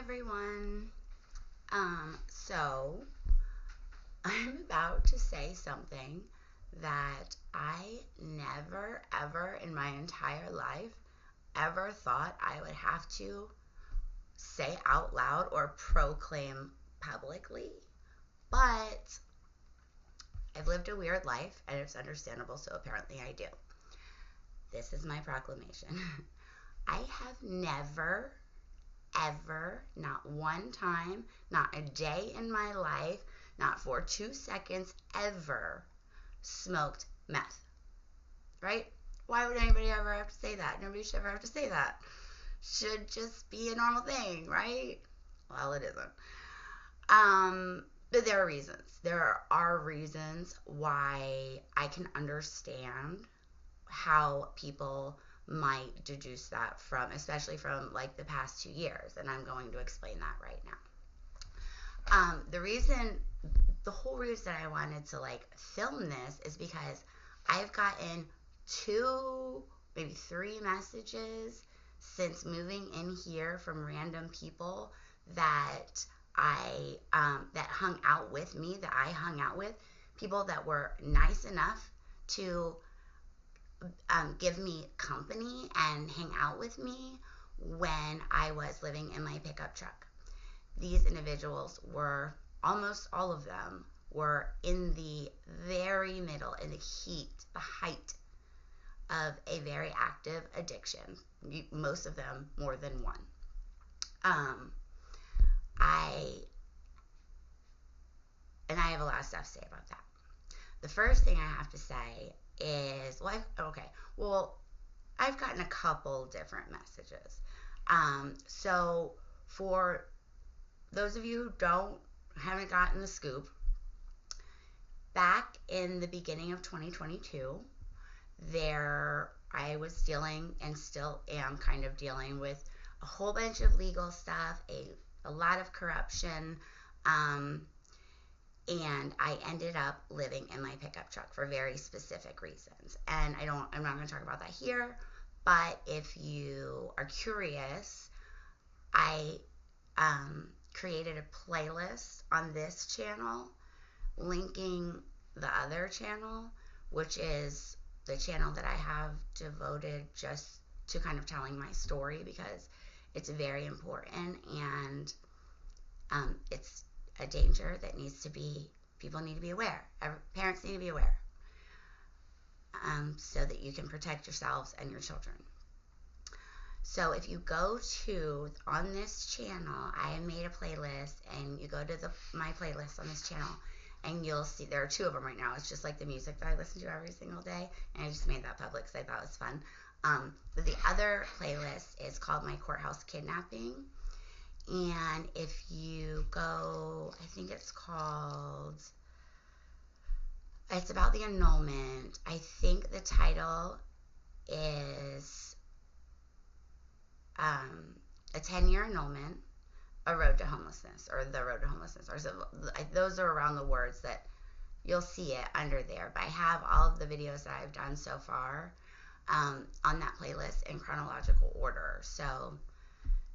everyone. So I'm about to say something that I never ever in my entire life ever thought I would have to say out loud or proclaim publicly. But I've lived a weird life and it's understandable, so apparently I do. This is my proclamation. I have never ever, not one time, not a day in my life, not for 2 seconds, ever smoked meth. Right? Why would anybody ever have to say that? Nobody should ever have to say that. Should just be a normal thing, right? Well, it isn't. But there are reasons. There are reasons why I can understand how people might deduce that from, especially from like the past 2 years, and I'm going to explain that right now. The whole reason I wanted to like film this is because I've gotten 2, maybe 3 messages since moving in here from random people that that hung out with me, that I hung out with, people that were nice enough to give me company and hang out with me when I was living in my pickup truck. These individuals were, almost all of them, were in the very middle, in the heat, the height of a very active addiction. Most of them more than one. I have a lot of stuff to say about that. The first thing I have to say is, I've gotten a couple different messages. So for those of you who haven't gotten the scoop, back in the beginning of 2022, I was dealing and still am kind of dealing with a whole bunch of legal stuff, a lot of corruption, and I ended up living in my pickup truck for very specific reasons. And I'm not going to talk about that here, but if you are curious, I created a playlist on this channel linking the other channel, which is the channel that I have devoted just to kind of telling my story, because it's very important and it's a danger that people need to be aware. Parents need to be aware, so that you can protect yourselves and your children. So if you go on this channel, I made a playlist, and you go to my playlist on this channel, and you'll see there are 2 of them right now. It's just like the music that I listen to every single day, and I just made that public because I thought it was fun. But the other playlist is called My Courthouse Kidnapping. And if you go, I think it's about the annulment. I think the title is a 10-year annulment, a road to homelessness, or the road to homelessness. Or so, those are around the words that you'll see it under there. But I have all of the videos that I've done so far on that playlist in chronological order. So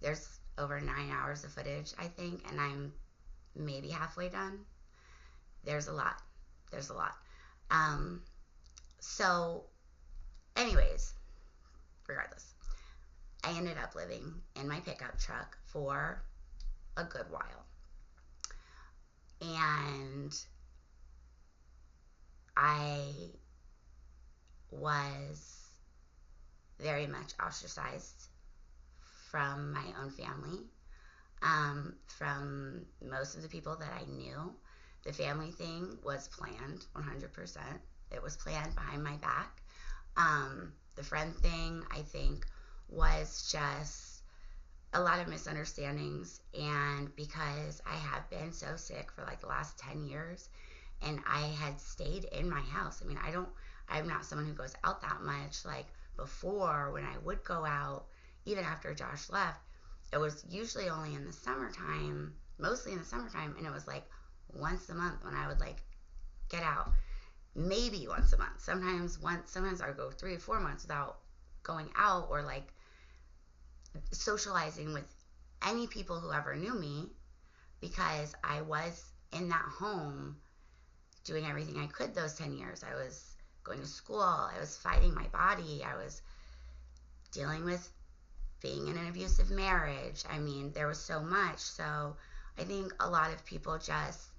there's over 9 hours of footage, I think, and I'm maybe halfway done. There's a lot. So anyways, regardless, I ended up living in my pickup truck for a good while. And I was very much ostracized from my own family, from most of the people that I knew. The family thing was planned 100%. It was planned behind my back. The friend thing, I think, was just a lot of misunderstandings. And because I have been so sick for like the last 10 years, and I had stayed in my house. I mean, I'm not someone who goes out that much. Like before, when I would go out, even after Josh left, it was usually only in the summertime, mostly in the summertime, and it was like once a month when I would like get out. Maybe once a month. Sometimes I would go 3 or 4 months without going out or like socializing with any people who ever knew me, because I was in that home doing everything I could those 10 years. I was going to school, I was fighting my body, I was dealing with being in an abusive marriage. I mean, there was so much. So I think a lot of people just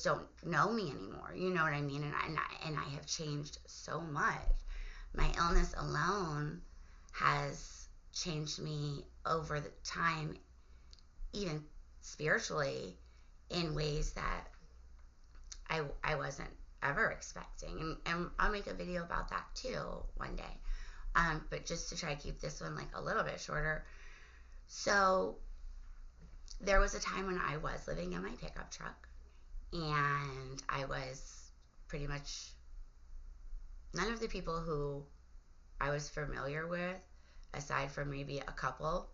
don't know me anymore. You know what I mean? And I have changed so much. My illness alone has changed me over the time, even spiritually, in ways that I wasn't ever expecting. And I'll make a video about that too one day. But just to try to keep this one like a little bit shorter. So there was a time when I was living in my pickup truck, and I was pretty much, none of the people who I was familiar with, aside from maybe a couple,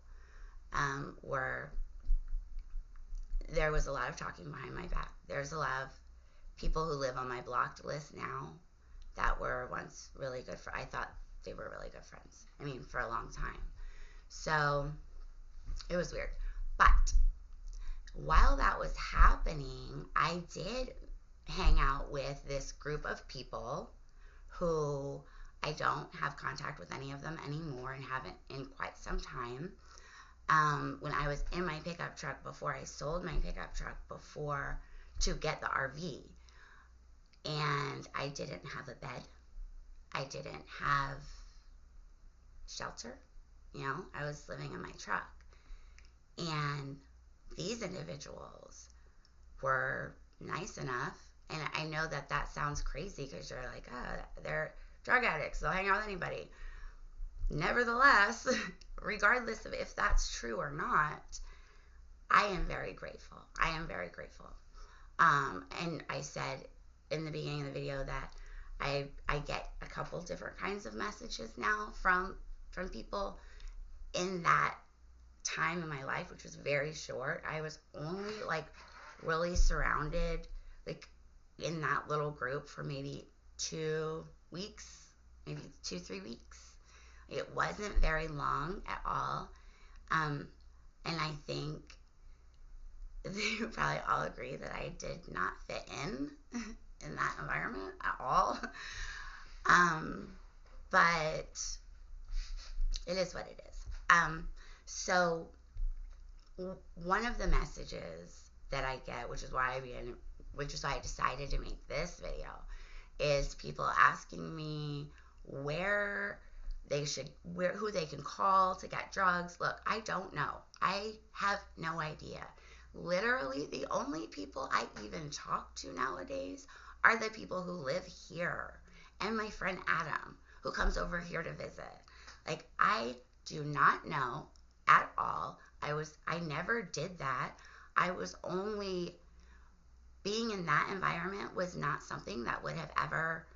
there was a lot of talking behind my back. There's a lot of people who live on my blocked list now that were once really good I thought they were really good friends. I mean, for a long time. So it was weird. But while that was happening, I did hang out with this group of people who I don't have contact with any of them anymore and haven't in quite some time. When I was in my pickup truck, before I sold my pickup truck, to get the RV, and I didn't have a bed. I didn't have shelter. I was living in my truck. And these individuals were nice enough. And I know that sounds crazy because you're like, they're drug addicts. They'll hang out with anybody. Nevertheless, regardless of if that's true or not, I am very grateful. I am very grateful. And I said in the beginning of the video that I get a couple different kinds of messages now from people. In that time in my life, which was very short, I was only like really surrounded, like in that little group for maybe 2 weeks, maybe 2-3 weeks. It wasn't very long at all. And I think they would probably all agree that I did not fit in that environment at all. But it is what it is. So one of the messages that I get, which is why I decided to make this video, is people asking me who they can call to get drugs. Look, I don't know. I have no idea. Literally, the only people I even talk to nowadays are the people who live here, and my friend Adam, who comes over here to visit. Like, I do not know at all. I never did that. I was only, being in that environment was not something that would have ever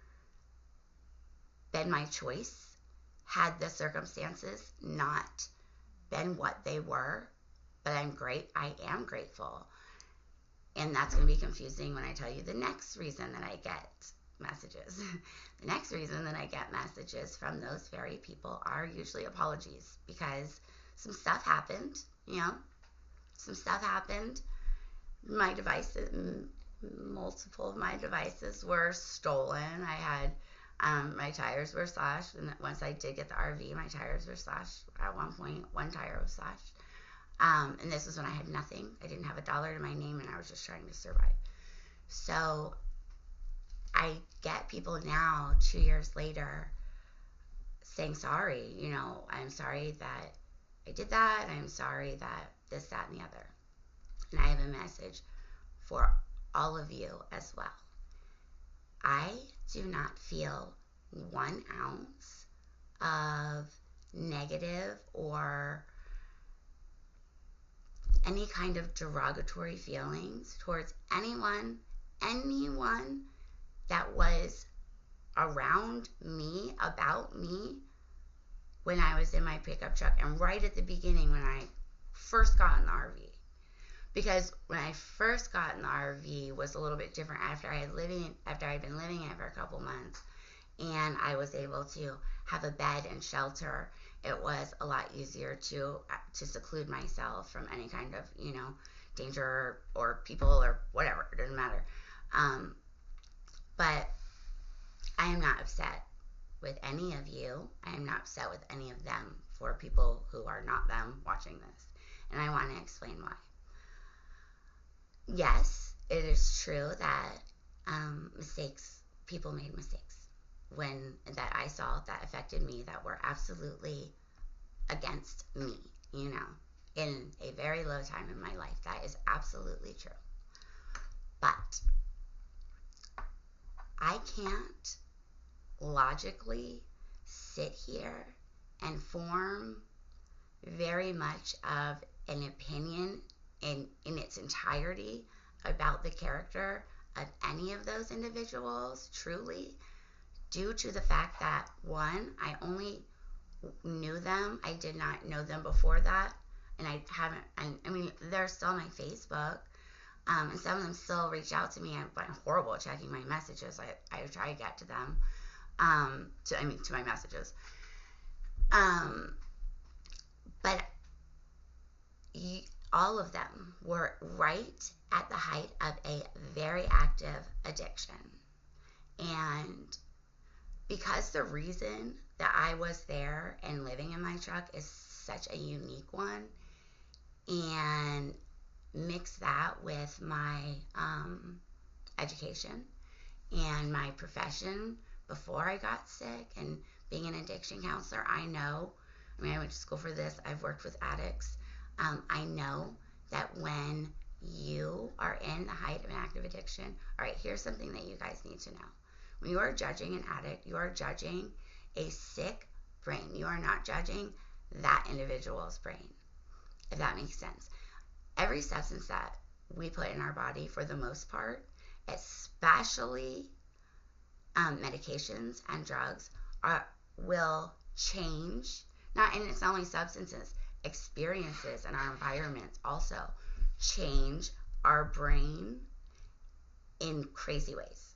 been my choice had the circumstances not been what they were. But I am grateful. And that's going to be confusing when I tell you the next reason that I get messages. The next reason that I get messages from those very people are usually apologies, because some stuff happened, some stuff happened. My devices, multiple of my devices were stolen. I had, my tires were slashed, and once I did get the RV, my tires were slashed. At one point, one tire was slashed. And this was when I had nothing. I didn't have $1 to my name, and I was just trying to survive. So I get people now, 2 years later, saying sorry. I'm sorry that I did that. I'm sorry that this, that, and the other. And I have a message for all of you as well. I do not feel 1 ounce of negative or any kind of derogatory feelings towards anyone that was around me, about me, when I was in my pickup truck and right at the beginning when I first got in the RV. Because when I first got in the RV was a little bit different after I had been living in it for a couple months, and I was able to have a bed and shelter it was a lot easier to seclude myself from any kind of, danger or people or whatever. It doesn't matter. Um, but I am not upset with any of you. I am not upset with any of them for people who are not them watching this. And I want to explain why. Yes, it is true that people made mistakes that I saw that affected me that were absolutely against me, in a very low time in my life. That is absolutely true. But I can't logically sit here and form very much of an opinion in its entirety about the character of any of those individuals, truly, due to the fact that, one, I only knew them. I did not know them before that. And I haven't, I mean, they're still on my Facebook. And some of them still reach out to me. I'm horrible at checking my messages. I try to get to them, to my messages. But all of them were right at the height of a very active addiction. And because the reason that I was there and living in my truck is such a unique one, and mix that with my education and my profession before I got sick and being an addiction counselor, I went to school for this. I've worked with addicts. I know that when you are in the height of an active addiction, all right, here's something that you guys need to know. When you are judging an addict, you are judging a sick brain. You are not judging that individual's brain, if that makes sense. Every substance that we put in our body, for the most part, especially medications and drugs, will change. And it's not only substances, experiences and our environments also change our brain in crazy ways.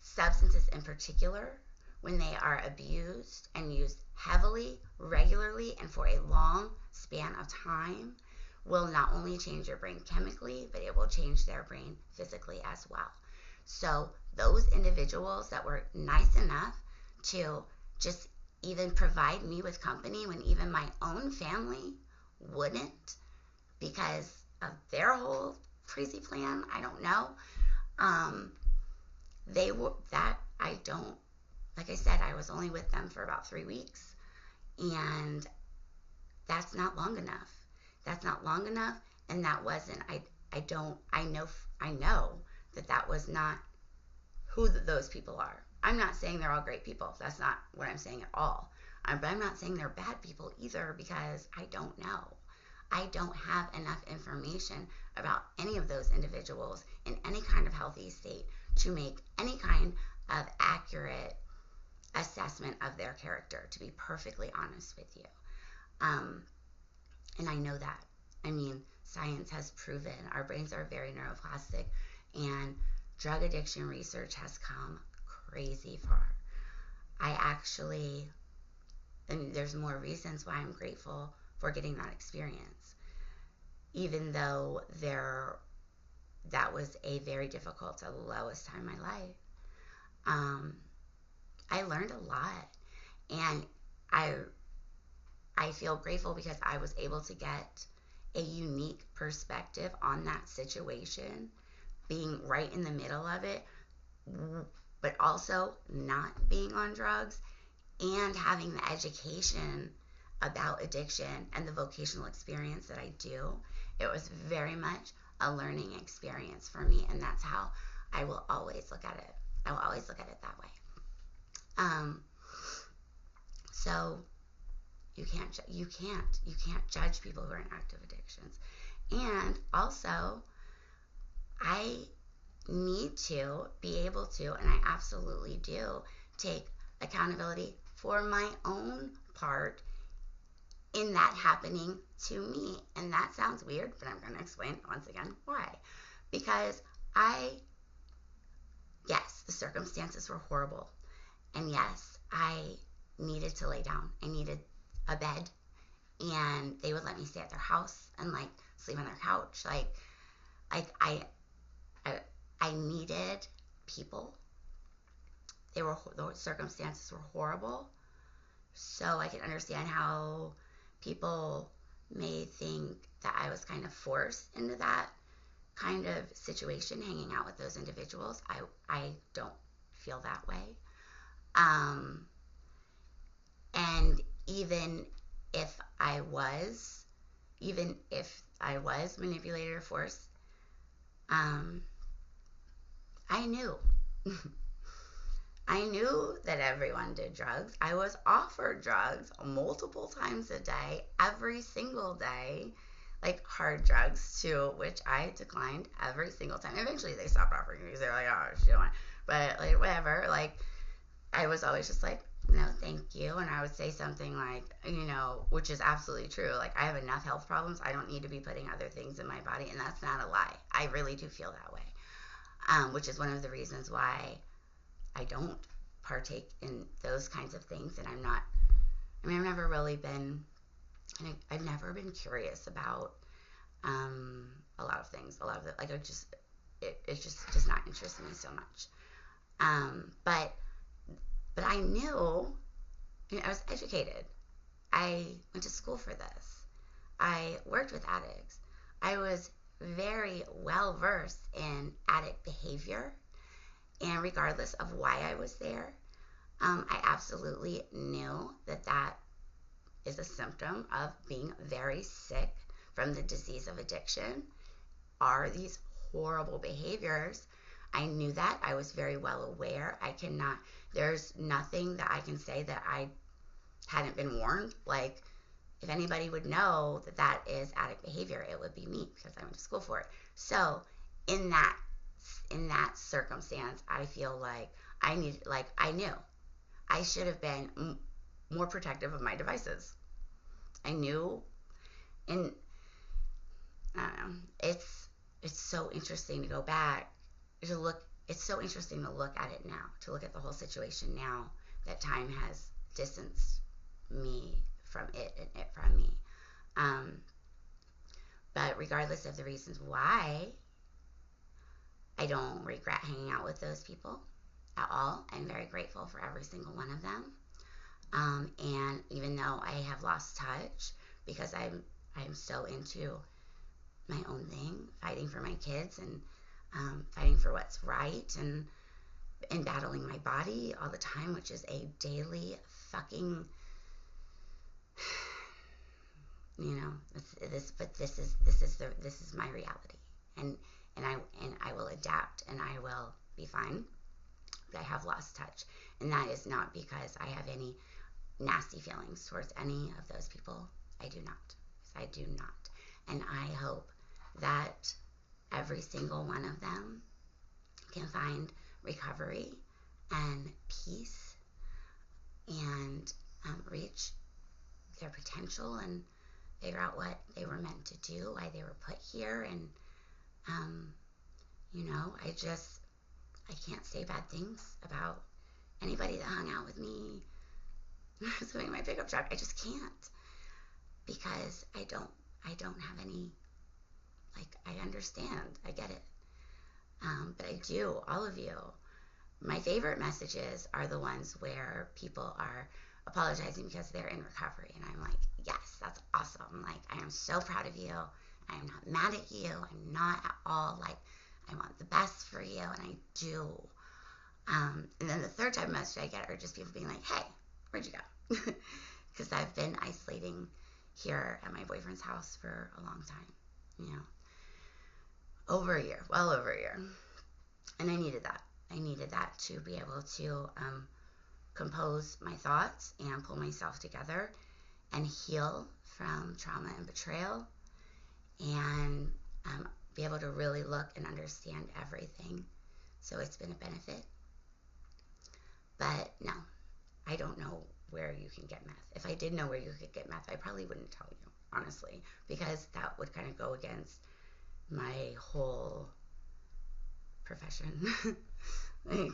Substances in particular, when they are abused and used heavily, regularly, and for a long span of time, will not only change your brain chemically, but it will change their brain physically as well. So those individuals that were nice enough to just even provide me with company when even my own family wouldn't, because of their whole crazy plan, I don't know. Like I said, I was only with them for about 3 weeks, and that's not long enough. That's not long enough, and that wasn't, I know that was not who those people are. I'm not saying they're all great people. That's not what I'm saying at all. But I'm not saying they're bad people either, because I don't know. I don't have enough information about any of those individuals in any kind of healthy state to make any kind of accurate assessment of their character, to be perfectly honest with you. And I know that. I mean, science has proven our brains are very neuroplastic, and drug addiction research has come crazy far. And there's more reasons why I'm grateful for getting that experience, even though that was a very difficult, the lowest time in my life. I learned a lot, and I feel grateful because I was able to get a unique perspective on that situation, being right in the middle of it, but also not being on drugs, and having the education about addiction and the vocational experience that I do. It was very much a learning experience for me, and that's how I will always look at it. I will always look at it that way. So you can't judge people who are in active addictions. And also, I need to be able to, and I absolutely do, take accountability for my own part in that happening to me. And that sounds weird, but I'm going to explain once again why. Because yes, the circumstances were horrible. And yes, I needed to lay down. I needed a bed, and they would let me stay at their house and like sleep on their couch. Like I, I needed people. The circumstances were horrible, so I can understand how people may think that I was kind of forced into that kind of situation, hanging out with those individuals. I don't feel that way. Um, and if I was, even if I was manipulated or forced, um, I knew. I knew that everyone did drugs. I was offered drugs multiple times a day, every single day, like hard drugs too, which I declined every single time. Eventually they stopped offering me because they were like, oh, she don't want it. But like, whatever. Like, I was always just like, no, thank you. And I would say something like, which is absolutely true. Like, I have enough health problems. I don't need to be putting other things in my body. And that's not a lie. I really do feel that way. Which is one of the reasons why I don't partake in those kinds of things. And I've never really been, I've never been curious about a lot of things. A lot of it, like, it just does not interest me so much. But I knew, I was educated. I went to school for this. I worked with addicts. I was very well versed in addict behavior. And regardless of why I was there, I absolutely knew that is a symptom of being very sick from the disease of addiction, are these horrible behaviors. I knew that. I was very well aware. There's nothing that I can say that I hadn't been warned. Like, if anybody would know that is addict behavior, it would be me, because I went to school for it. So in that circumstance, I feel like I knew I should have been more protective of my devices. I knew, and I don't know, it's so interesting to go back to look. It's so interesting to look at it now, to look at the whole situation now that time has distanced me from it and it from me. But regardless of the reasons why, I don't regret hanging out with those people at all. I'm very grateful for every single one of them. And even though I have lost touch because I'm so into my own thing, fighting for my kids and fighting for what's right and battling my body all the time, which is a daily fucking, this is my reality, and I will adapt and I will be fine. But I have lost touch, and that is not because I have any nasty feelings towards any of those people. I do not. And I hope that every single one of them can find recovery and peace and reach their potential and figure out what they were meant to do, why they were put here. And I can't say bad things about anybody that hung out with me swimming my pickup truck. I just can't, because I don't have any, I understand, I get it. But I do, all of you. My favorite messages are the ones where people are apologizing because they're in recovery. And I'm like, yes, that's awesome. Like, I am so proud of you. I am not mad at you. I'm not at all. Like, I want the best for you, and I do. And then the third type of message I get are just people being like, hey, where'd you go? Because I've been isolating here at my boyfriend's house for a long time, over a year, well over a year. And I needed that. I needed that to be able to compose my thoughts and pull myself together and heal from trauma and betrayal, and be able to really look and understand everything. So it's been a benefit. But no, I don't know where you can get meth. If I did know where you could get meth, I probably wouldn't tell you, honestly, because that would kind of go against my whole profession. Like,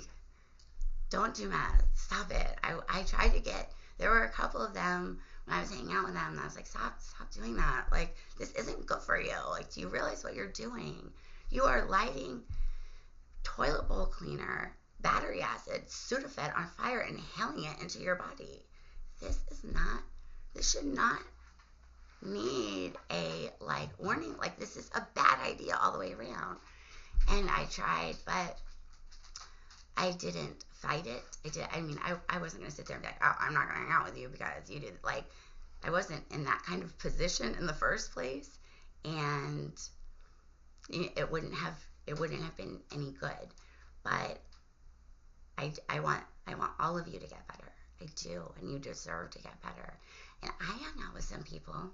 don't do meth. Stop it. I tried to get There were a couple of them when I was hanging out with them, and I was like, stop doing that. Like, this isn't good for you. Like, do you realize what you're doing? You are lighting toilet bowl cleaner, battery acid, Sudafed on fire, and inhaling it into your body. This should not need a, like, warning. Like, this is a bad idea all the way around. And I tried, but I didn't fight it. I wasn't going to sit there and be like, oh, I'm not going to hang out with you because you did, like, I wasn't in that kind of position in the first place. And it wouldn't have been any good. But I want all of you to get better. I do, and you deserve to get better. And I hung out with some people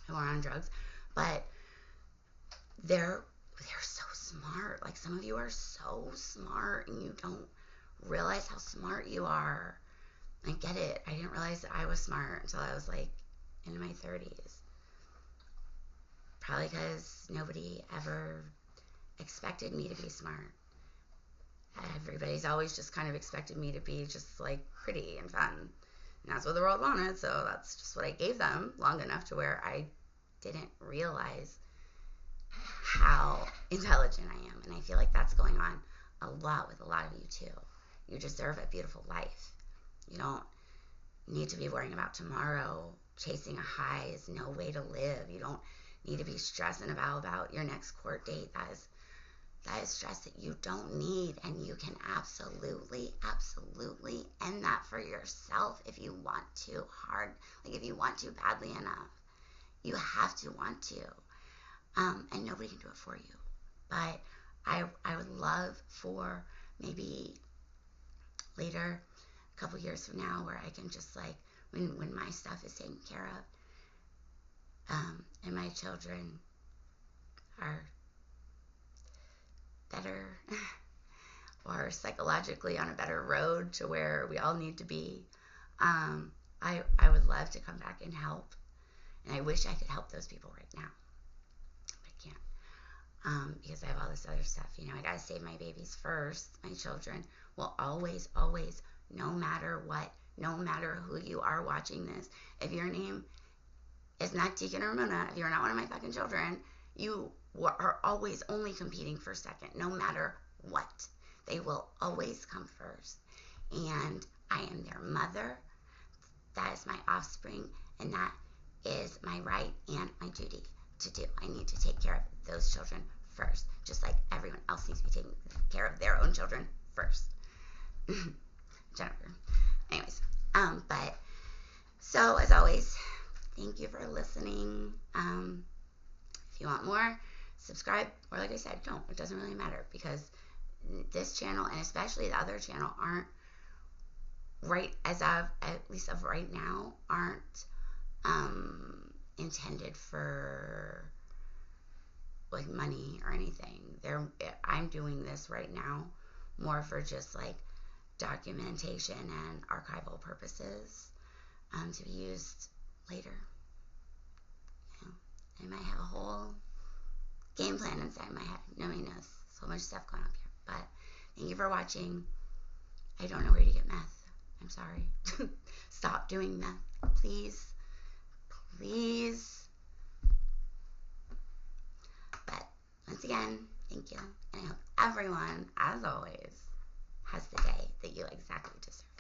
who are on drugs, but they're so smart. Like, some of you are so smart, and you don't realize how smart you are. I get it. I didn't realize that I was smart until I was, like, in my 30s. Probably because nobody ever expected me to be smart. Everybody's always just kind of expected me to be just, like, pretty and fun. And that's what the world wanted, so that's just what I gave them long enough to where I didn't realize how intelligent I am. And I feel like that's going on a lot with a lot of you, too. You deserve a beautiful life. You don't need to be worrying about tomorrow. Chasing a high is no way to live. You don't need to be stressing about your next court date. That is stress that you don't need, and you can absolutely end that for yourself if you want to hard. Like, if you want to badly enough, you have to want to, and nobody can do it for you. But I would love for maybe later, a couple years from now, where I can just, like, when my stuff is taken care of, and my children are better or psychologically on a better road to where we all need to be, I would love to come back and help. And I wish I could help those people right now. But I can't, because I have all this other stuff. I gotta save my babies first. My children will always, no matter what, no matter who you are watching this, if your name is not Deacon or Mona, if you're not one of my fucking children, you are always only competing for second, no matter what. They will always come first. And I am their mother. That is my offspring, and that is my right and my duty to do. I need to take care of those children first, just like everyone else needs to be taking care of their own children first. Jennifer. Anyways, but so as always, thank you for listening. If you want more, subscribe, or like I said, don't. It doesn't really matter, because this channel, and especially the other channel, aren't at least of right now, aren't intended for, like, money or anything. I'm doing this right now more for just, like, documentation and archival purposes, to be used later. I might have a whole game plan inside my head. Nobody knows. So much stuff going up here. But thank you for watching. I don't know where to get meth. I'm sorry. Stop doing meth. Please. But once again, thank you. And I hope everyone, as always, has the day that you exactly deserve.